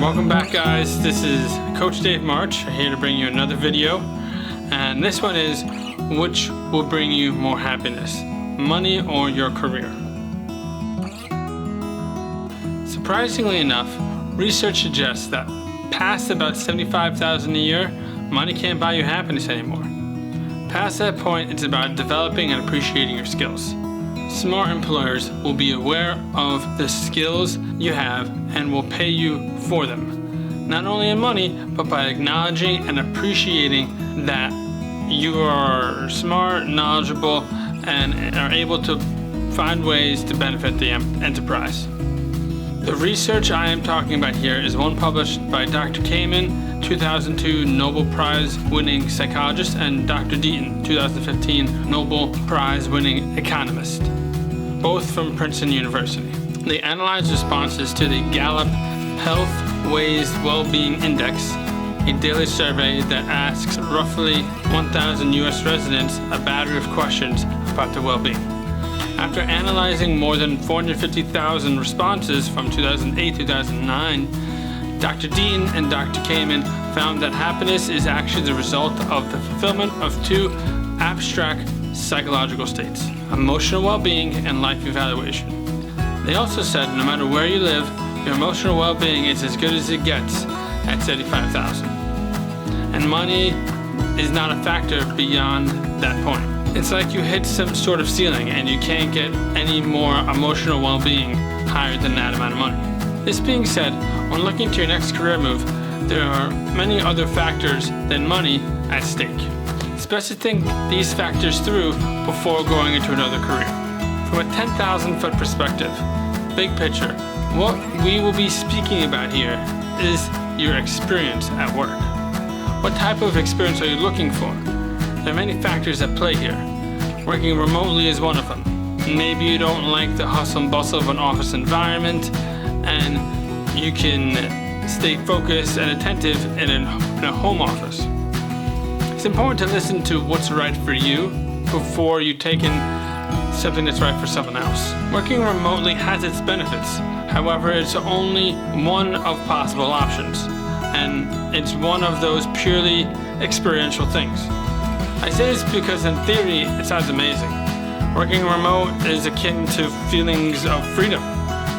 Welcome back, guys. This is Coach Dave March here to bring you another video, and this one is which will bring you more happiness, money or your career? Surprisingly enough, research suggests that past about $75,000 a year, money can't buy you happiness anymore. Past that point, it's about developing and appreciating your skills. Smart employers will be aware of the skills you have and will pay you for them. Not only in money, but by acknowledging and appreciating that you are smart, knowledgeable, and are able to find ways to benefit the enterprise. The research I am talking about here is one published by Dr. Kamen, 2002 Nobel Prize winning psychologist, and Dr. Deaton, 2015 Nobel Prize winning economist, both from Princeton University. They analyzed responses to the Gallup Health Weighs Well-Being Index, a daily survey that asks roughly 1,000 U.S. residents a battery of questions about their well-being. After analyzing more than 450,000 responses from 2008-2009, Dr. Deaton and Dr. Kamen found that happiness is actually the result of the fulfillment of two abstract psychological states: emotional well-being and life evaluation. They also said no matter where you live, your emotional well-being is as good as it gets at $75,000. And money is not a factor beyond that point. It's like you hit some sort of ceiling and you can't get any more emotional well-being higher than that amount of money. This being said, when looking to your next career move, there are many other factors than money at stake. It's best to think these factors through before going into another career. From a 10,000-foot perspective, big picture, what we will be speaking about here is your experience at work. What type of experience are you looking for? There are many factors at play here. Working remotely is one of them. Maybe you don't like the hustle and bustle of an office environment, and you can stay focused and attentive in a home office. It's important to listen to what's right for you before you take in something that's right for someone else. Working remotely has its benefits. However, it's only one of possible options, and it's one of those purely experiential things. I say this because in theory, it sounds amazing. Working remote is akin to feelings of freedom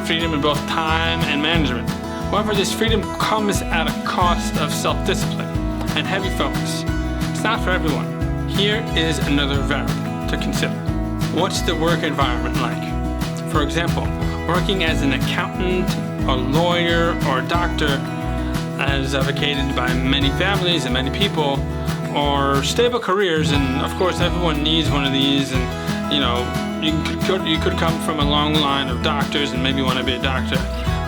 in both time and management. However, this freedom comes at a cost of self-discipline and heavy focus. It's not for everyone. Here is another variable to consider. What's the work environment like? For example, working as an accountant, a lawyer, or a doctor, as advocated by many families and many people, or stable careers, and of course everyone needs one of these, and you could come from a long line of doctors and maybe want to be a doctor.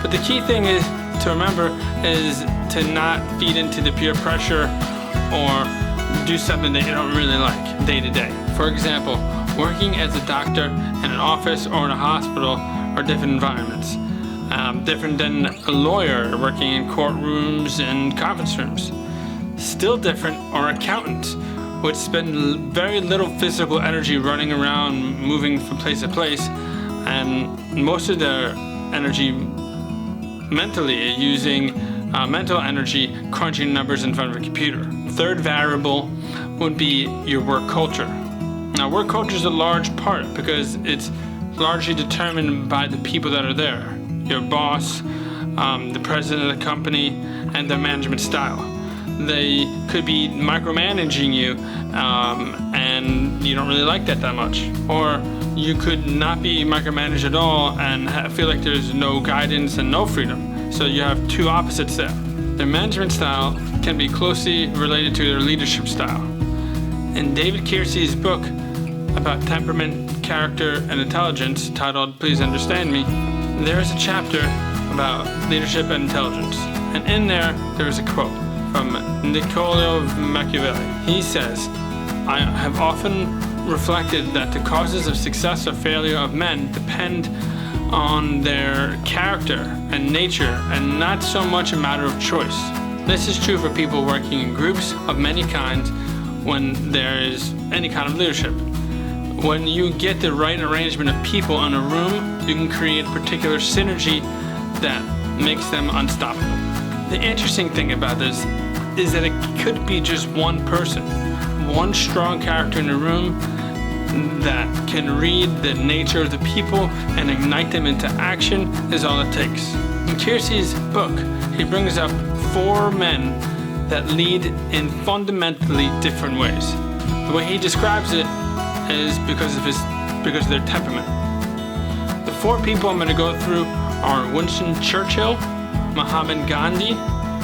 But the key thing is to remember is to not feed into the peer pressure or do something that you don't really like day to day. For example, working as a doctor in an office or in a hospital are different environments. Different than a lawyer working in courtrooms and conference rooms. Still different are accountants, which spend very little physical energy running around, moving from place to place, and most of their energy mentally using mental energy crunching numbers in front of a computer. Third variable would be your work culture. Now, work culture is a large part because it's largely determined by the people that are there. Your boss, the president of the company, and their management style. They could be micromanaging you, and you don't really like that much. Or you could not be micromanaged at all and feel like there's no guidance and no freedom. So you have two opposites there. Their management style can be closely related to their leadership style. In David Kiersey's book about temperament, character, and intelligence, titled Please Understand Me, there is a chapter about leadership and intelligence. And in there is a quote from Niccolò Machiavelli. He says, "I have often reflected that the causes of success or failure of men depend on their character and nature and not so much a matter of choice. This is true for people working in groups of many kinds when there is any kind of leadership. When you get the right arrangement of people in a room, you can create particular synergy that makes them unstoppable." The interesting thing about this is that it could be just one person, one strong character in the room that can read the nature of the people and ignite them into action is all it takes. In Keirsey's book, he brings up 4 men that lead in fundamentally different ways. The way he describes it is because of their temperament. The 4 people I'm going to go through are Winston Churchill, Mahatma Gandhi,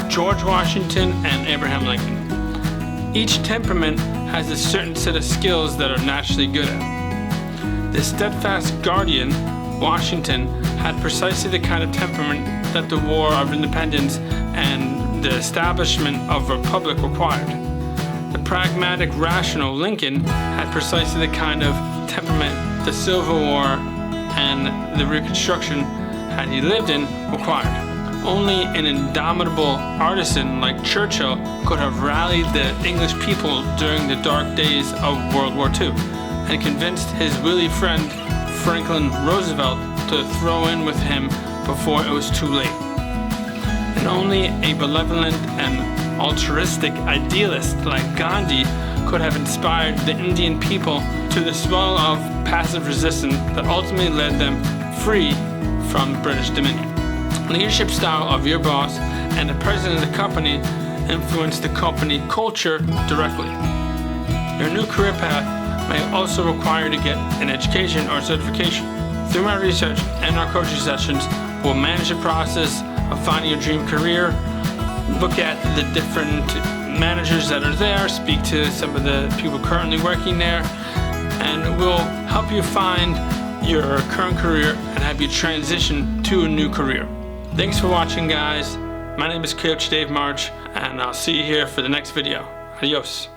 George Washington, and Abraham Lincoln. Each temperament has a certain set of skills that are naturally good at. The steadfast guardian, Washington, had precisely the kind of temperament that the War of Independence and the establishment of a republic required. The pragmatic, rational Lincoln had precisely the kind of temperament the Civil War and the Reconstruction, had he lived in, required. Only an indomitable artisan like Churchill could have rallied the English people during the dark days of World War II and convinced his wily friend Franklin Roosevelt to throw in with him before it was too late. And only a benevolent and altruistic idealist like Gandhi could have inspired the Indian people to the swell of passive resistance that ultimately led them free from British dominion. Leadership style of your boss and the president of the company influence the company culture directly. Your new career path may also require you to get an education or certification. Through my research and our coaching sessions, we'll manage the process of finding your dream career, look at the different managers that are there, speak to some of the people currently working there, and we'll help you find your current career and have you transition to a new career. Thanks for watching, guys. My name is Coach Dave March, and I'll see you here for the next video. Adios.